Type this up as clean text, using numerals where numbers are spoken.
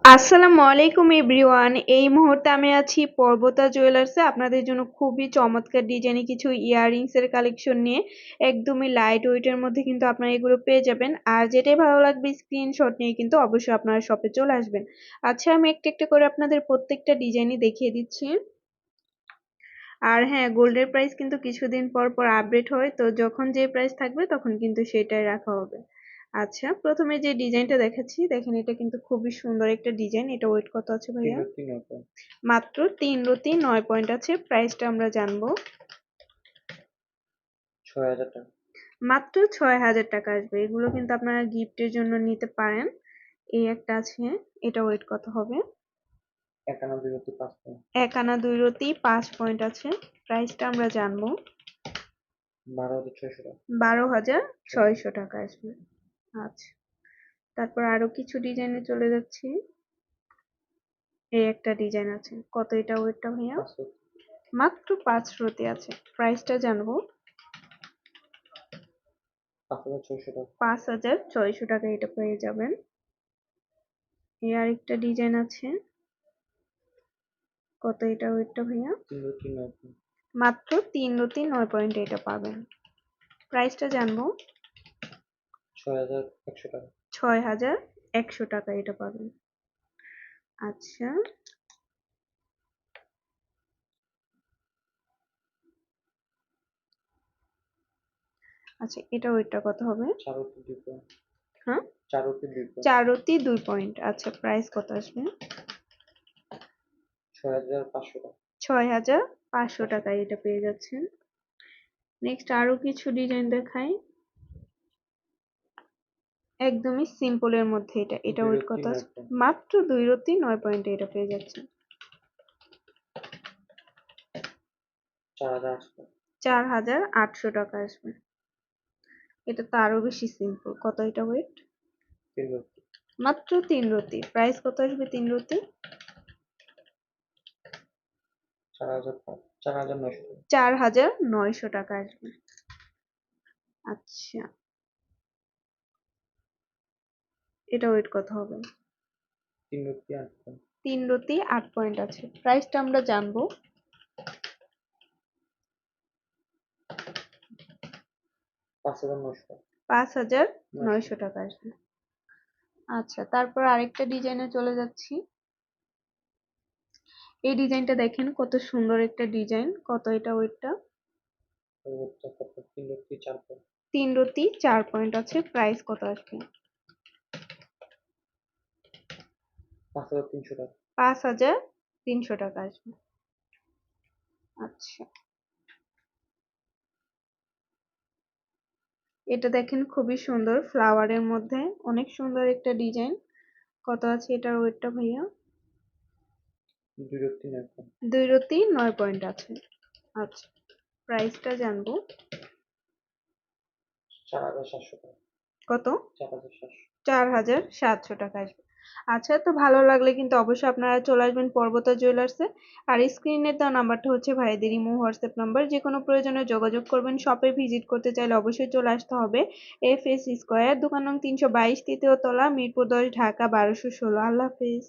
আসসালামু আলাইকুম এভরিওয়ান। এই মুহূর্তে আমি আছি পর্বতা জুয়েলার্সে। এই মুহূর্তে আমি আছি পর্বতা জুয়েলার্সে আপনাদের জন্য খুবই চমৎকার ডিজাইনে কিছু ইয়াররিংস এর কালেকশন নিয়ে। একদমই লাইট ওয়েটের মধ্যে কিন্তু আপনারা এগুলো পেয়ে যাবেন। আর যেটাই ভালো লাগবে স্ক্রিনশট নিয়ে কিন্তু অবশ্যই আপনারা শপে চলে আসবেন। আচ্ছা, আমি একটা একটা করে আপনাদের প্রত্যেকটা ডিজাইনই দেখিয়ে দিচ্ছি। আর হ্যাঁ, গোল্ডের প্রাইস কিন্তু কিছুদিন পর পর আপডেট হয়, তো যখন যে প্রাইস থাকবে তখন কিন্তু সেটাই রাখা হবে। আচ্ছা, প্রথমে যে ডিজাইনটা দেখাচ্ছি দেখেন, এটা কিন্তু খুবই সুন্দর একটা ডিজাইন। এটা ওয়েট কত আছে ভাইয়া? মাত্র 3 রতি 9 পয়েন্ট আছে। প্রাইসটা আমরা জানবো। ৬,০০০ টাকা। মাত্র 6,000 টাকা আসবে। এগুলো কিন্তু আপনারা গিফটের জন্য নিতে পারেন। এই একটা আছে, এটা ওয়েট কত হবে? ১ আনা ২ রতি ৫ পয়েন্ট। 1 আনা 2 রতি 5 পয়েন্ট আছে। প্রাইসটা আমরা জানবো। ১২,৬০০ টাকা। 12,600 টাকা আসবে। আচ্ছা, তারপর আরো কিছু ডিজাইনে চলে যাচ্ছি। এই একটা ডিজাইন আছে, কত এটা ওয়েটটা ভাইয়া? ৫ রতি। মাত্র 5 রতি আছে। প্রাইসটা জানবো। ৫,৬০০ টাকা। 5,600 টাকা এটা পেয়ে যাবেন। এই আরেকটা ডিজাইন আছে, কত এটা ওয়েটটা ভাইয়া? ৩ রতি ৯ পয়েন্ট। মাত্র 3 রতি 9 পয়েন্ট এটা পাবেন। প্রাইসটা জানবো। ৬,১০০ টাকা। 6,100 টাকা এটা পাবেন। আচ্ছা, আচ্ছা এটা ওয়েটটা কত হবে? ৪ রতি ২ পয়েন্ট। হ্যাঁ, ৪ রতি ২ পয়েন্ট। 4 রতি 2 পয়েন্ট। আচ্ছা, প্রাইস কত আসবে? ৬,৫০০ টাকা। 6,500 টাকায় এটা পেয়ে যাচ্ছেন। নেক্সট আরো কিছু ডিজাইন দেখাই। একদমই সিম্পলের মধ্যে এটা ২ ওয়েট রতি কত ৯ আছে? পয়েন্ট। মাত্র 2 রতি 9 পয়েন্টে এটা পেয়ে যাচ্ছেন। ৪,৮০০ টাকা। 4,800 টাকা আসবে। এটা তো আরো বেশি সিম্পল। কত এটা ওয়েট? ৩ রতি। মাত্র 3 রতি। প্রাইস কত আসবে 3 রতি? ৪,৯০০ টাকা। 4,900 টাকা আসবে। আচ্ছা, এটা ওয়েট কত হবে? ৩ রতি ৮ পয়েন্ট। 3 রতি 8 পয়েন্ট আছে। প্রাইসটা আমরা জানবো। ৫,৯০০ টাকা। 5,900 টাকা আসবে। আচ্ছা, তারপর আরেকটা ডিজাইনে চলে যাচ্ছি। এই ডিজাইনটা দেখেন, কত সুন্দর একটা ডিজাইন। কত এটা ওয়েটটা? ওয়েটটা কত? ৩ রতি ৪ পয়েন্ট। 3 রতি 4 পয়েন্ট আছে। প্রাইস কত আসবে? ৫,৩০০ টাকা। 5,300 টাকা আসবে। আচ্ছা, এটা দেখেন খুবই সুন্দর, ফ্লাওয়ারের মধ্যে অনেক সুন্দর একটা ডিজাইন। কত আছে এটার ওয়েটটা ভাইয়া? ২ রতি ৯ পয়েন্ট। 2 রতি 9 পয়েন্ট আছে। আচ্ছা, প্রাইসটা জানবো। ৪,৭০০ টাকা। কত? ৪,৭০০। 4,700 টাকা আসবে। আচ্ছা, তো ভালো লাগলে কিন্তু অবশ্যই আপনারা চলে আসবেন পর্বতা জুয়েলার্সে। আর স্ক্রিনে দেওয়া নাম্বারটা হচ্ছে ভাইদের ইমো হোয়াটসঅ্যাপ নাম্বার। যে কোনো প্রয়োজনে যোগাযোগ করবেন। শপে ভিজিট করতে চাইলে অবশ্যই চলে আসতে হবে। FS স্কয়ার, দোকান নং 322, তৃতীয় তলা, মিরপুর 10, ঢাকা 1216। আল্লাহ হাফেজ।